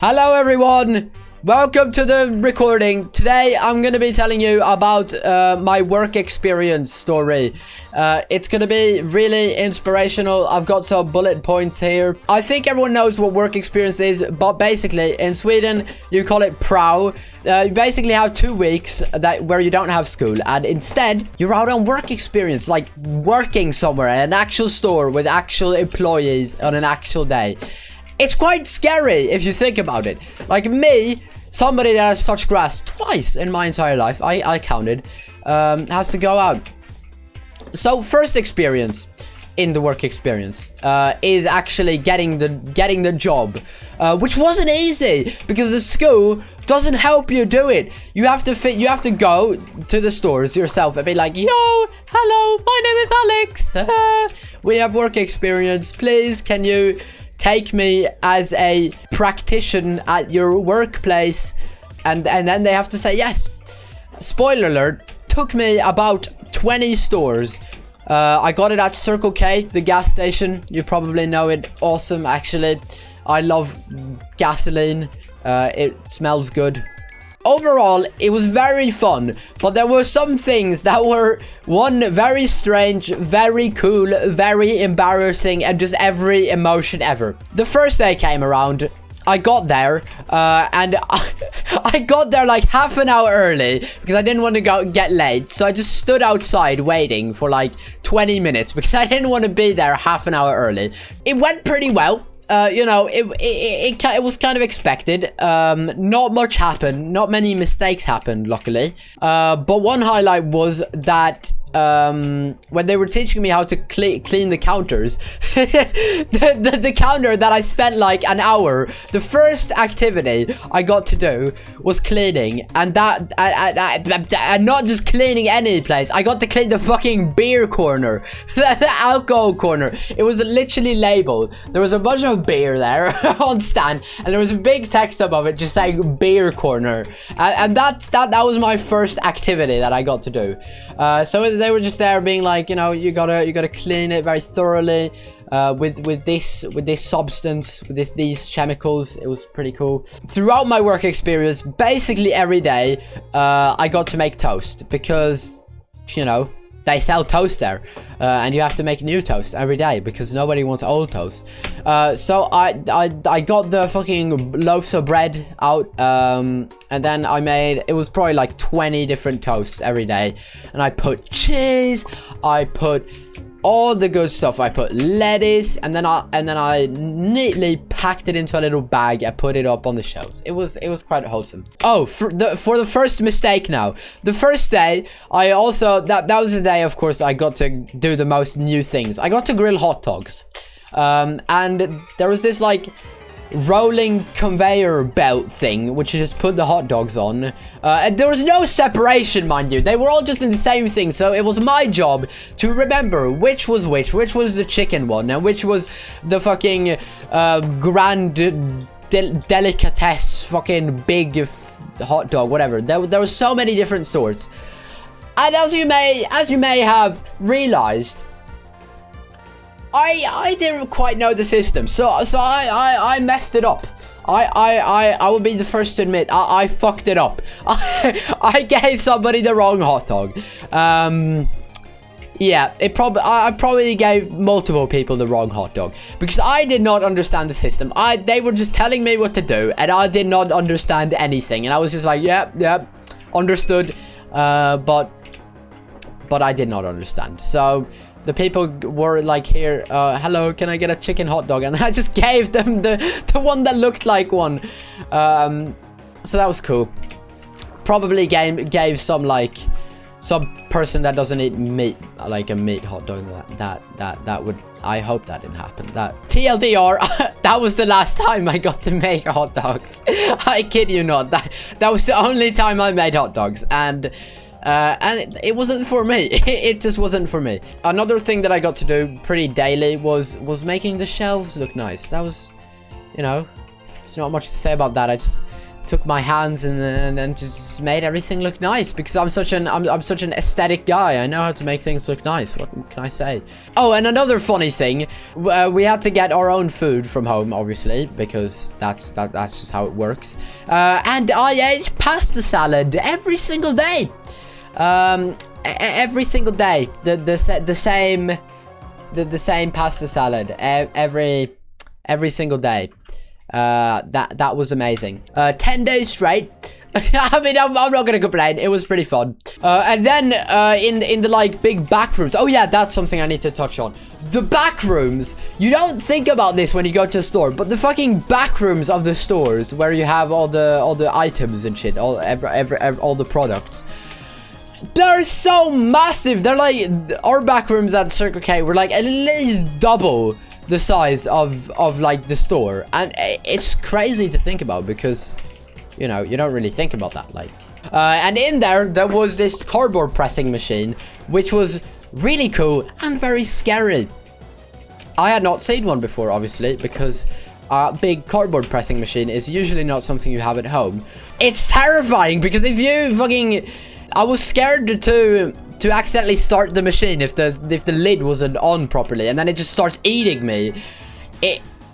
Hello everyone, welcome to the recording. Today I'm going to be telling you about my work experience story. It's going to be really inspirational. I've got some bullet points here. I think everyone knows what work experience is, but basically in Sweden you call it prao. You basically have 2 weeks where you don't have school, and instead you're out on work experience, like working somewhere at an actual store with actual employees on an actual day. It's quite scary if you think about it. Like me, somebody that has touched grass twice in my entire life, I counted, has to go out. So first experience in the work experience is actually getting the job, which wasn't easy because the school doesn't help you do it. You have to go to the stores yourself and be like, yo, hello, my name is Alex. We have work experience. Please, can you take me as a practitioner at your workplace? And then they have to say yes. Spoiler alert, took me about 20 stores. I got it at Circle K, the gas station. You probably know it. Awesome, actually. I love gasoline. It smells good. Overall, it was very fun, but there were some things that were, one, very strange, very cool, very embarrassing, and just every emotion ever. The first day came around, I got there, and I got there like half an hour early because I didn't want to get late. So I just stood outside waiting for like 20 minutes because I didn't want to be there half an hour early. It went pretty well. You know, it was kind of expected. Not much happened. Not many mistakes happened, luckily. But one highlight was that when they were teaching me how to clean the counters, the counter that I spent like an hour, the first activity I got to do was cleaning, and and not just cleaning any place. I got to clean the fucking beer corner, the alcohol corner. It was literally labeled. There was a bunch of beer there on stand, and there was a big text above it just saying beer corner, and that was my first activity that I got to do. So they were just there being like, you know, you gotta clean it very thoroughly with this substance, with these chemicals. It was pretty cool. Throughout my work experience, basically every day, I got to make toast because, you know, they sell toast there, and you have to make new toast every day because nobody wants old toast. So I got the fucking loaves of bread out, and then I made, it was probably like 20 different toasts every day, and I put cheese, I put all the good stuff, I put lettuce, and then I neatly packed it into a little bag and put it up on the shelves. It was quite wholesome. Oh, for the first mistake now. The first day, I also, that was the day, of course, I got to do the most new things. I got to grill hot dogs. And there was this like rolling conveyor belt thing which you just put the hot dogs on, and there was no separation, mind you. They were all just in the same thing, so it was my job to remember which was the chicken one and which was the fucking grand delicatesse fucking big hot dog, whatever. There were so many different sorts, and as you may have realized, I didn't quite know the system, so I messed it up. I will be the first to admit I fucked it up. I gave somebody the wrong hot dog. Yeah, I probably gave multiple people the wrong hot dog because I did not understand the system. They were just telling me what to do, and I did not understand anything, and I was just like, yeah, understood, but I did not understand. So the people were like, here, hello, can I get a chicken hot dog? And I just gave them the one that looked like one. So that was cool. Probably gave some person that doesn't eat meat, like a meat hot dog. That would, I hope that didn't happen. That TLDR, that was the last time I got to make hot dogs. I kid you not. That was the only time I made hot dogs, and it wasn't for me. It just wasn't for me. Another thing that I got to do pretty daily was making the shelves look nice. That was, you know, there's not much to say about that. I just took my hands and just made everything look nice, because I'm such an aesthetic guy. I know how to make things look nice. What can I say? Oh, and another funny thing, we had to get our own food from home, obviously, because that's just how it works. And I ate pasta salad every single day. Every single day, the same pasta salad every single day. That was amazing. 10 days straight. I mean, I'm not gonna complain. It was pretty fun. And then in the like big back rooms. Oh yeah, that's something I need to touch on. The back rooms. You don't think about this when you go to a store, but the fucking back rooms of the stores where you have all the items and shit, all the products. They're so massive. They're like, our back rooms at Circle K were like at least double the size of like the store, and it's crazy to think about, because you know, you don't really think about that. Like and in there was this cardboard pressing machine, which was really cool and very scary. I had not seen one before, obviously, because a big cardboard pressing machine is usually not something you have at home. It's terrifying, because if you fucking, I was scared to accidentally start the machine if the lid wasn't on properly, and then it just starts eating me.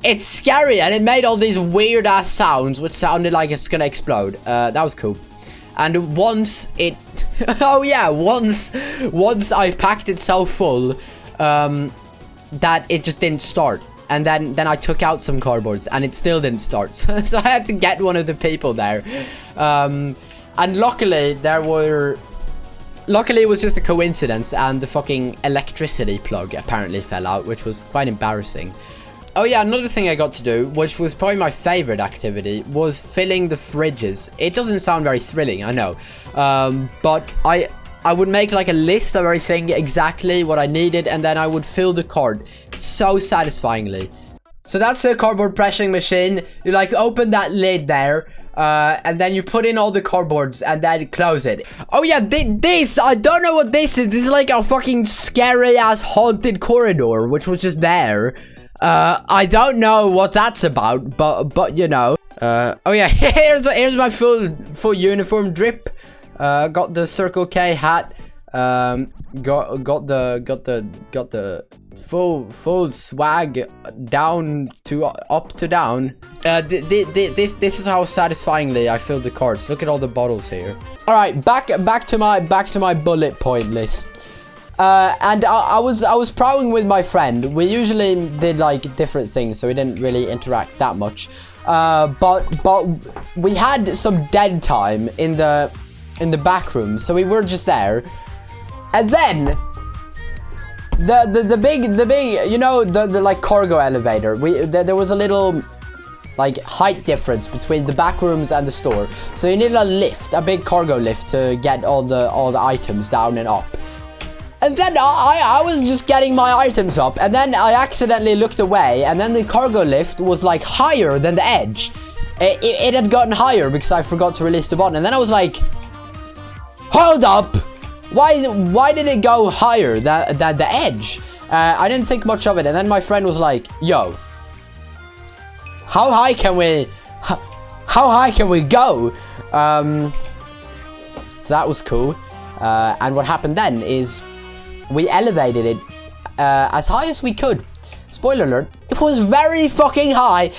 It's scary, and it made all these weird ass sounds which sounded like it's gonna explode. That was cool. And once it oh yeah, once I packed it so full that it just didn't start, and then I took out some cardboards and it still didn't start. So I had to get one of the people there, and luckily it was just a coincidence, and the fucking electricity plug apparently fell out, which was quite embarrassing. Oh yeah, another thing I got to do, which was probably my favorite activity, was filling the fridges. It doesn't sound very thrilling, I know, but I would make like a list of everything, exactly what I needed, and then I would fill the cart so satisfying. So that's the cardboard pressing machine. You like open that lid there, and then you put in all the cardboards and then close it. Oh yeah, this, I don't know what this is. This is like a fucking scary ass haunted corridor, which was just there. I don't know what that's about, but you know. Oh yeah, here's my full uniform drip. Got the Circle K hat. Got the full swag down to up to down. This is how satisfyingly I filled the carts. Look at all the bottles here. All right, back to my bullet point list. And I was prowling with my friend. We usually did like different things, so we didn't really interact that much. But we had some dead time in the back room, so we were just there. And then the big, you know, the like cargo elevator. There was a little like height difference between the back rooms and the store, so you needed a lift, a big cargo lift, to get all the items down and up. And then I was just getting my items up, and then I accidentally looked away, and then the cargo lift was like higher than the edge. It had gotten higher because I forgot to release the button, and then I was like, hold up, why did it go higher than the edge? I didn't think much of it, and then my friend was like, yo, how high can we go? So that was cool. And what happened then is we elevated it as high as we could. Spoiler alert, it was very fucking high,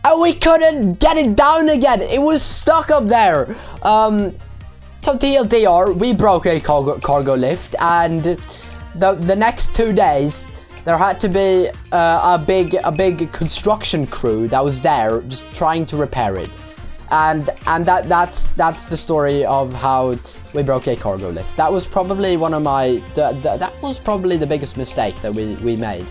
and we couldn't get it down again. It was stuck up there. So TLDR, we broke a cargo lift, and the next 2 days there had to be a big construction crew that was there just trying to repair it. And that's the story of how we broke a cargo lift. That was probably one of my that was probably the biggest mistake that we made.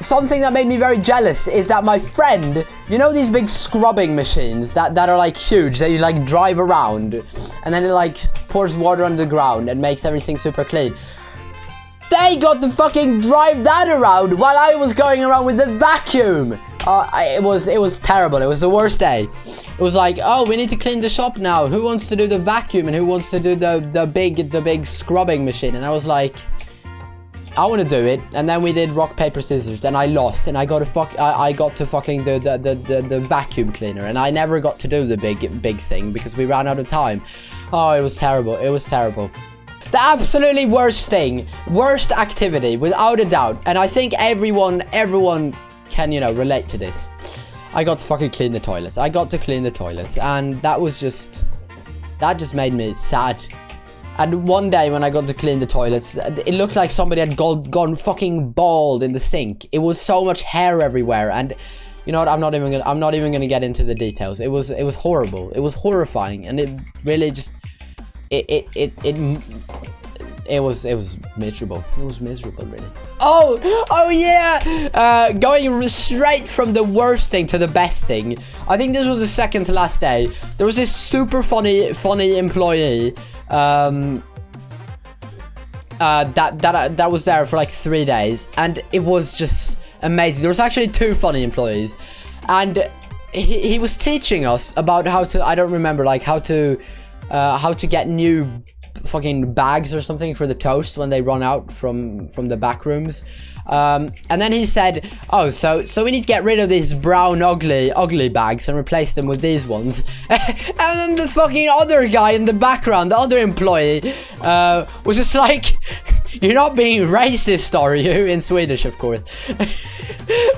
Something that made me very jealous is that my friend, you know these big scrubbing machines that are like huge, that you like drive around, and then it like pours water on the ground and makes everything super clean. They got to fucking drive that around while I was going around with the vacuum. It was terrible. It was the worst day. It was like, oh, we need to clean the shop now. Who wants to do the vacuum and who wants to do the big scrubbing machine? And I was like, I want to do it. And then we did rock, paper, scissors. And I lost. And I got to fucking the vacuum cleaner. And I never got to do the big thing because we ran out of time. Oh, it was terrible. It was terrible. The absolutely worst thing, worst activity, without a doubt. And I think everyone can, you know, relate to this. I got to fucking clean the toilets. I got to clean the toilets. And that just made me sad. And one day when I got to clean the toilets, it looked like somebody had gone fucking bald in the sink. It was so much hair everywhere. And you know what? I'm not even gonna get into the details. It was horrible. It was horrifying. And it really just... It was miserable. It was miserable, really. Oh yeah! Going straight from the worst thing to the best thing. I think this was the second to last day. There was this super funny employee that was there for like 3 days, and it was just amazing. There was actually 2 funny employees, and he was teaching us about how to, I don't remember, like how to get new fucking bags or something for the toast when they run out from the back rooms. And then he said, oh, so we need to get rid of these brown ugly bags and replace them with these ones. And then the fucking other guy in the background, the other employee, was just like, you're not being racist, are you? In Swedish, of course.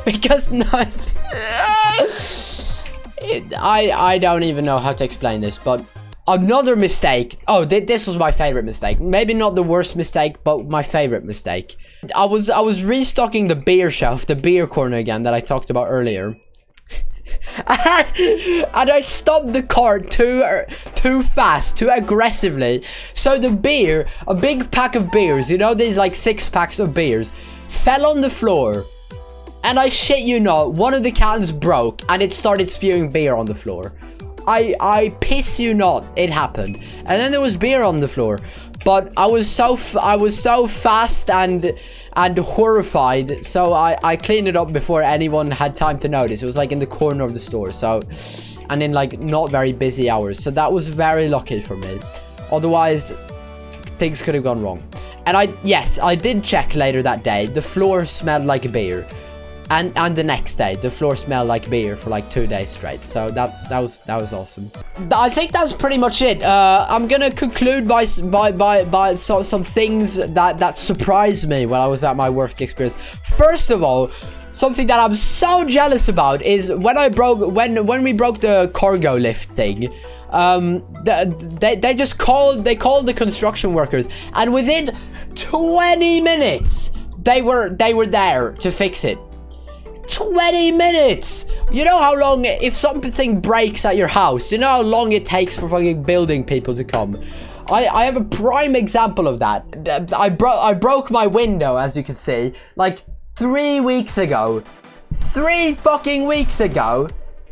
Because no, I don't even know how to explain this, but another mistake. Oh, this was my favorite mistake. Maybe not the worst mistake, but my favorite mistake. I was restocking the beer shelf, the beer corner again that I talked about earlier. And I stopped the cart too fast, too aggressively. So the beer, a big pack of beers, you know, these like 6 packs of beers, fell on the floor. And I shit you not, one of the cans broke and it started spewing beer on the floor. I piss you not, it happened. And then there was beer on the floor. But I was so fast and horrified, so I cleaned it up before anyone had time to notice. It was like in the corner of the store, so, and in like not very busy hours. So that was very lucky for me. Otherwise, things could have gone wrong. And yes, I did check later that day. The floor smelled like beer. And the next day, the floor smelled like beer for like 2 days straight. So that was awesome. I think that's pretty much it. I'm gonna conclude by some things that surprised me when I was at my work experience. First of all, something that I'm so jealous about is when we broke the cargo lift thing. They called the construction workers, and within 20 minutes they were there to fix it. 20 minutes! You know how long, if something breaks at your house, you know how long it takes for fucking building people to come. I have a prime example of that. I broke my window, as you can see, like 3 weeks ago. 3 fucking weeks ago.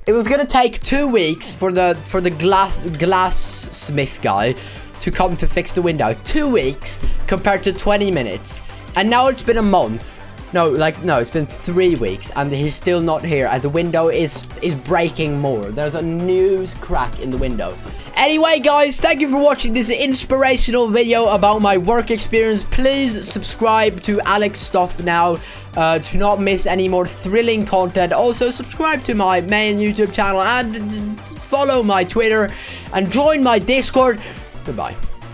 It was gonna take 2 weeks for the glass smith guy to come to fix the window. 2 weeks compared to 20 minutes. And now it's been a month. No, it's been 3 weeks and he's still not here, and the window is breaking more. There's a new crack in the window. Anyway, guys, thank you for watching this inspirational video about my work experience. Please subscribe to Alex Stuff now to not miss any more thrilling content. Also, subscribe to my main YouTube channel and follow my Twitter and join my Discord. Goodbye.